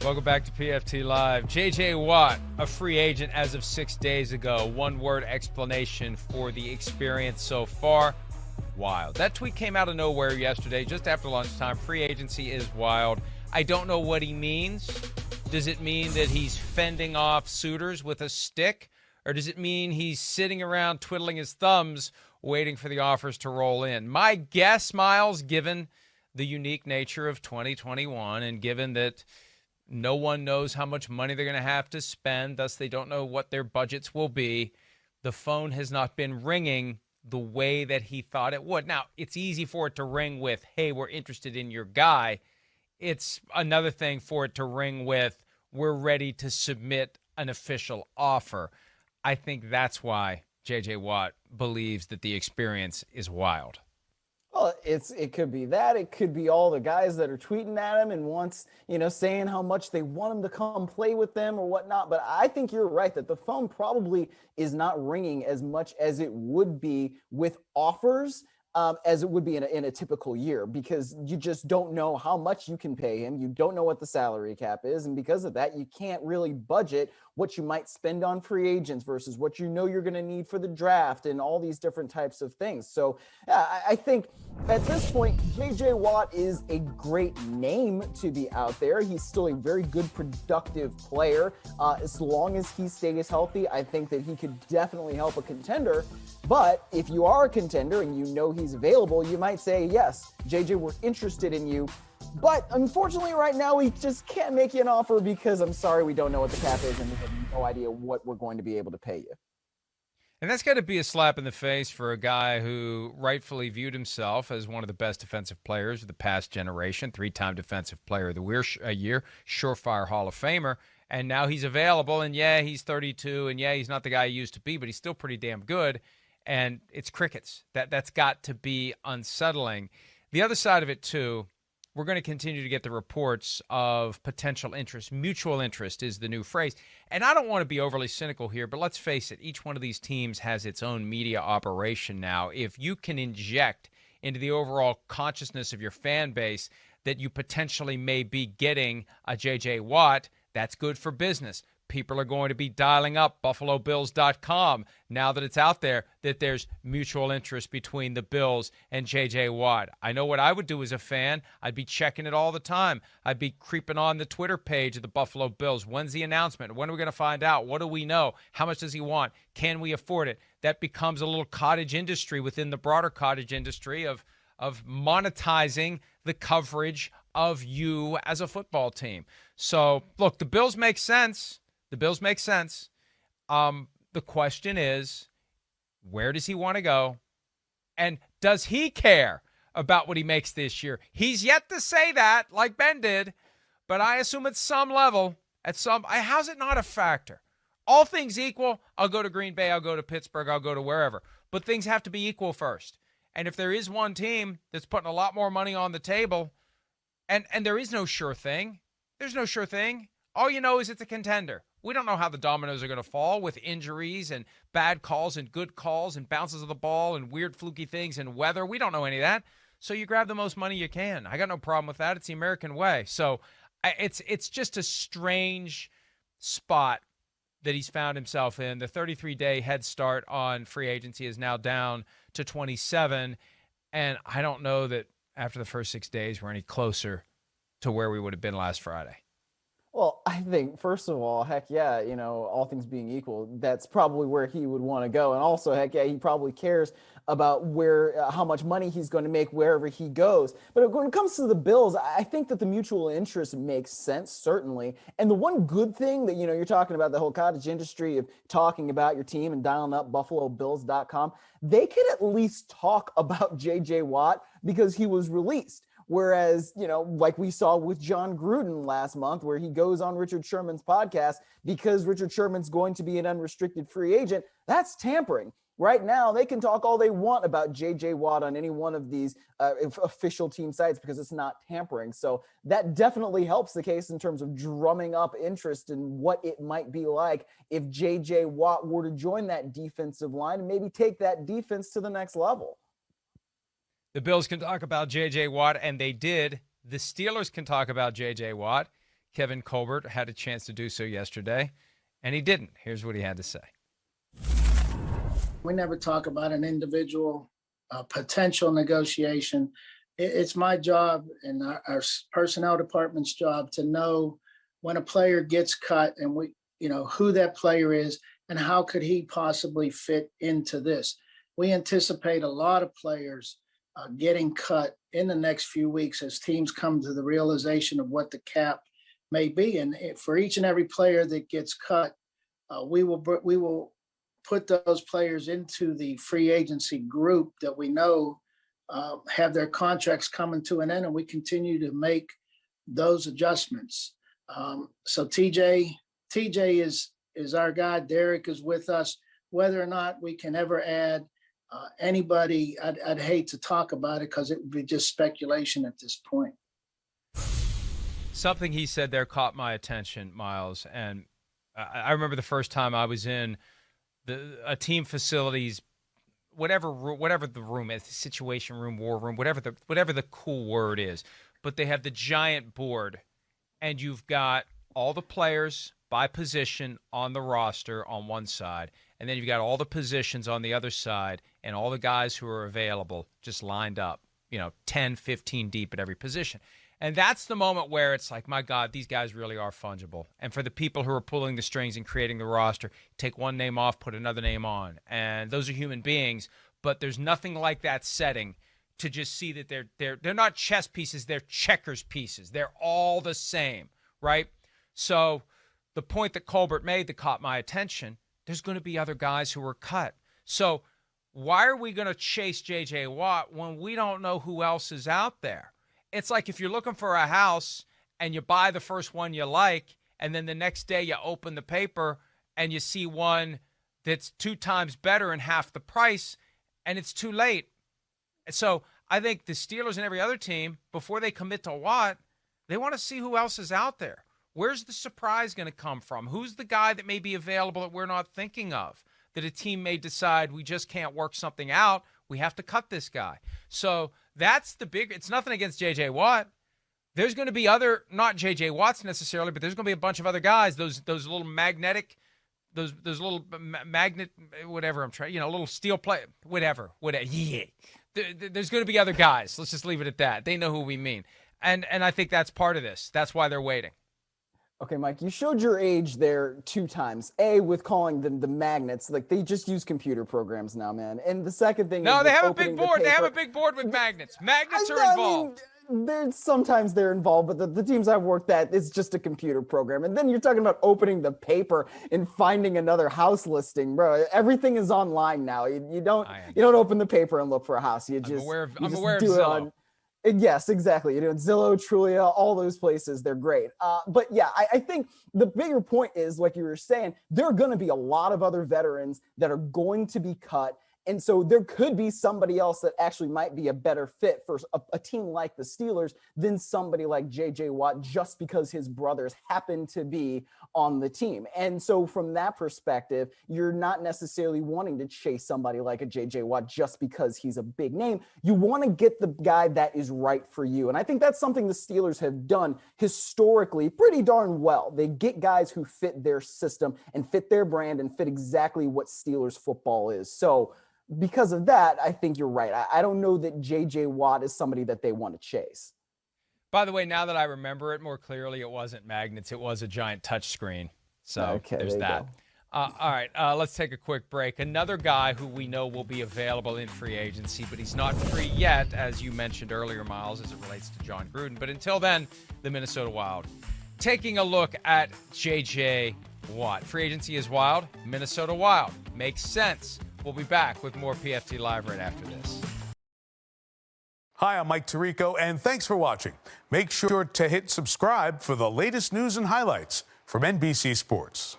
Welcome back to PFT Live. J.J. Watt, a free agent as of 6 days ago. One-word explanation for the experience so far. Wild. That tweet came out of nowhere yesterday, just after lunchtime. Free agency is wild. I don't know what he means. Does it mean that he's fending off suitors with a stick? Or does it mean he's sitting around twiddling his thumbs, waiting for the offers to roll in? My guess, Myles, given the unique nature of 2021 and given that no one knows how much money they're going to have to spend, thus they don't know what their budgets will be, the phone has not been ringing the way that he thought it would. Now, it's easy for it to ring with, hey, we're interested in your guy. It's another thing for it to ring with, we're ready to submit an official offer. I think that's why J.J. Watt believes that the experience is wild. Well, it could be that. It could be all the guys that are tweeting at him and once, saying how much they want him to come play with them or whatnot. But I think you're right that the phone probably is not ringing as much as it would be with offers as it would be in a typical year, because you just don't know how much you can pay him. You don't know what the salary cap is. And because of that, you can't really budget what you might spend on free agents versus what you're going to need for the draft and all these different types of things. So I think at this point, J.J. Watt is a great name to be out there. He's still a very good, productive player. As long as he stays healthy, I think that he could definitely help a contender. But if you are a contender and you know he's available, you might say, yes, JJ, we're interested in you. But unfortunately, right now, we just can't make you an offer because I'm sorry, we don't know what the cap is and we have no idea what we're going to be able to pay you. And that's got to be a slap in the face for a guy who rightfully viewed himself as one of the best defensive players of the past generation, three-time Defensive Player of the Year, surefire Hall of Famer. And now he's available, and yeah, he's 32, and yeah, he's not the guy he used to be, but he's still pretty damn good. And it's crickets. That's got to be unsettling. The other side of it, too, we're going to continue to get the reports of potential interest. Mutual interest is the new phrase. And I don't want to be overly cynical here, but let's face it, each one of these teams has its own media operation now. If you can inject into the overall consciousness of your fan base that you potentially may be getting a J.J. Watt, that's good for business. People are going to be dialing up BuffaloBills.com now that it's out there that there's mutual interest between the Bills and J.J. Watt. I know what I would do as a fan. I'd be checking it all the time. I'd be creeping on the Twitter page of the Buffalo Bills. When's the announcement? When are we going to find out? What do we know? How much does he want? Can we afford it? That becomes a little cottage industry within the broader cottage industry of monetizing the coverage of you as a football team. So, look, the Bills make sense. The Bills make sense. The question is, where does he want to go? And does he care about what he makes this year? He's yet to say that, like Ben did, but I assume at some level, how's it not a factor? All things equal, I'll go to Green Bay, I'll go to Pittsburgh, I'll go to wherever. But things have to be equal first. And if there is one team that's putting a lot more money on the table, and there is no sure thing, there's no sure thing. All you know is it's a contender. We don't know how the dominoes are going to fall with injuries and bad calls and good calls and bounces of the ball and weird fluky things and weather. We don't know any of that. So you grab the most money you can. I got no problem with that. It's the American way. So it's just a strange spot that he's found himself in. The 33-day head start on free agency is now down to 27. And I don't know that after the first 6 days we're any closer to where we would have been last Friday. Well, I think, first of all, heck yeah, all things being equal, that's probably where he would want to go. And also, heck yeah, he probably cares about how much money he's going to make wherever he goes. But when it comes to the Bills, I think that the mutual interest makes sense, certainly. And the one good thing that, you're talking about the whole cottage industry of talking about your team and dialing up BuffaloBills.com, they could at least talk about J.J. Watt because he was released. Whereas, like we saw with John Gruden last month, where he goes on Richard Sherman's podcast because Richard Sherman's going to be an unrestricted free agent, that's tampering. Right now, they can talk all they want about J.J. Watt on any one of these official team sites because it's not tampering. So that definitely helps the case in terms of drumming up interest in what it might be like if J.J. Watt were to join that defensive line and maybe take that defense to the next level. The Bills can talk about J.J. Watt, and they did. The Steelers can talk about J.J. Watt. Kevin Colbert had a chance to do so yesterday, and he didn't. Here's what he had to say. We never talk about an individual potential negotiation. It's my job and our personnel department's job to know when a player gets cut and who that player is and how could he possibly fit into this. We anticipate a lot of players getting cut in the next few weeks as teams come to the realization of what the cap may be. And for each and every player that gets cut, we will put those players into the free agency group that we know have their contracts coming to an end, and we continue to make those adjustments. So TJ is our guy. Derek is with us. Whether or not we can ever add anybody, I'd hate to talk about it because it would be just speculation at this point. Something he said there caught my attention, Myles, and I remember the first time I was in a team facilities, whatever the room is, situation room, war room, whatever the cool word is, but they have the giant board, and you've got all the players by position on the roster on one side, and then you've got all the positions on the other side, and all the guys who are available just lined up, 10, 15 deep at every position. And that's the moment where it's like, my God, these guys really are fungible. And for the people who are pulling the strings and creating the roster, take one name off, put another name on. And those are human beings, but there's nothing like that setting to just see that they're not chess pieces, they're checkers pieces. They're all the same, right? So the point that Colbert made that caught my attention, there's going to be other guys who are cut. So why are we going to chase J.J. Watt when we don't know who else is out there? It's like if you're looking for a house and you buy the first one you like, and then the next day you open the paper and you see one that's 2 times better and half the price, and it's too late. So I think the Steelers and every other team, before they commit to Watt, they want to see who else is out there. Where's the surprise going to come from? Who's the guy that may be available that we're not thinking of, that a team may decide we just can't work something out, we have to cut this guy. So that's it's nothing against J.J. Watt. There's going to be not J.J. Watts necessarily, but there's going to be a bunch of other guys, those little magnetic, those little magnet, whatever I'm trying, little steel plate, whatever. Yeah. There's going to be other guys. Let's just leave it at that. They know who we mean. And I think that's part of this. That's why they're waiting. Okay, Mike, you showed your age there 2 times. A, with calling them the magnets. Like, they just use computer programs now, man. And the second thing No, is they have a big board. They have a big board with magnets. Magnets are involved. Sometimes they're involved, but the teams I've worked at, it's just a computer program. And then you're talking about opening the paper and finding another house listing, bro. Everything is online now. You don't open the paper and look for a house. I'm aware of Zillow. Yes, exactly. Zillow, Trulia, all those places, they're great. But yeah, I think the bigger point is, like you were saying, there are going to be a lot of other veterans that are going to be cut. And so there could be somebody else that actually might be a better fit for a team like the Steelers than somebody like J.J. Watt, just because his brothers happen to be on the team. And so from that perspective, you're not necessarily wanting to chase somebody like a J.J. Watt just because he's a big name. You want to get the guy that is right for you. And I think that's something the Steelers have done historically pretty darn well. They get guys who fit their system and fit their brand and fit exactly what Steelers football is. So because of that, I think you're right. I don't know that J.J. Watt is somebody that they want to chase. By the way, now that I remember it more clearly, it wasn't magnets. It was a giant touch screen. So there's that. All right, let's take a quick break. Another guy who we know will be available in free agency, but he's not free yet, as you mentioned earlier, Myles, as it relates to John Gruden. But until then, the Minnesota Wild. Taking a look at J.J. Watt. Free agency is wild. Minnesota Wild. Makes sense. We'll be back with more PFT Live right after this. Hi, I'm Mike Tirico, and thanks for watching. Make sure to hit subscribe for the latest news and highlights from NBC Sports.